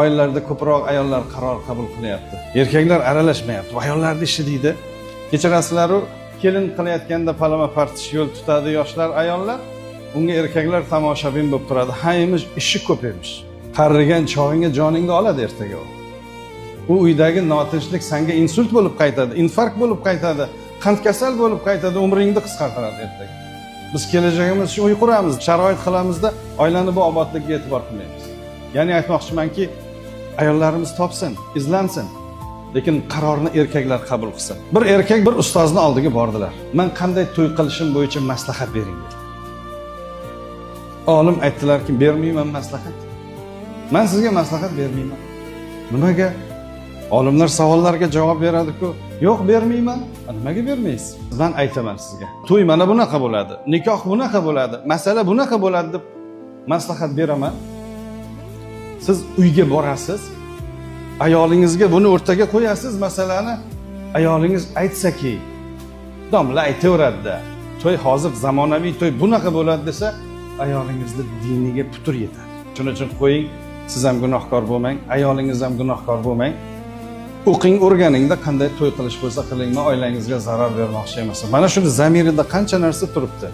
Oilalarda ko'proq ayollar qaror qabul qilyapti. Erkaklar aralashmayapti. Ayollarning ishi deydi. Kechirasizlar-ku, kelin qilayotganda palama partish yo'l tutadi yoshlar, ayollar. Unga erkaklar tomoshabin bo'lib turadi. Ha, emish ishi ko'p emish. Qarigan chog'ingga joningni oladi ertaga u. U uydagi notinchlik senga insult bo'lib qaytadi, infarkt bo'lib qaytadi, qand kasal bo'lib qaytadi, umringni qisqartiradi ertaga. Biz kelajagimiz uchun uy quramiz, sharoit qilamizda oilani bu obodligiga e'tibor qilmaymiz. Ya'ni aytmoqchimanki, ayollarimiz topsin, izlansin, lekin qarorni erkaklar qabul qilsin. Bir erkak bir ustozni oldiga bordilar. Men qanday to'y qilishim bo'yicha maslahat bering dedi. Olim aytdilarki, bermayman maslahat. Men sizga maslahat bermayman. Nimaga? Olimlar savollarga javob beradi-ku, yo'q bermayman. Nimaga bermaysiz? Men aytaman sizga. To'y mana bunaqa bo'ladi, nikoh bunaqa bo'ladi, masala bunaqa bo'ladi deb maslahat beraman. Siz uyga borasiz, ayolingizga buni o'rtaga qo'yasiz masalani. Ayolingiz aytsa-ki, domla aytaveradi-da. To'y hozir zamonaviy to'y bunaqa bo'ladi desa, ayolingizning diniga putur yetadi. Shuning uchun qo'ying, siz ham gunohkor bo'lmang, ayolingiz ham gunohkor bo'lmang. O'qing, o'rganingda qanday to'y qilish bo'lsa qiling, oilangizga zarar bermoqchi emas. Mana shuni zamirida qancha narsa turibdi.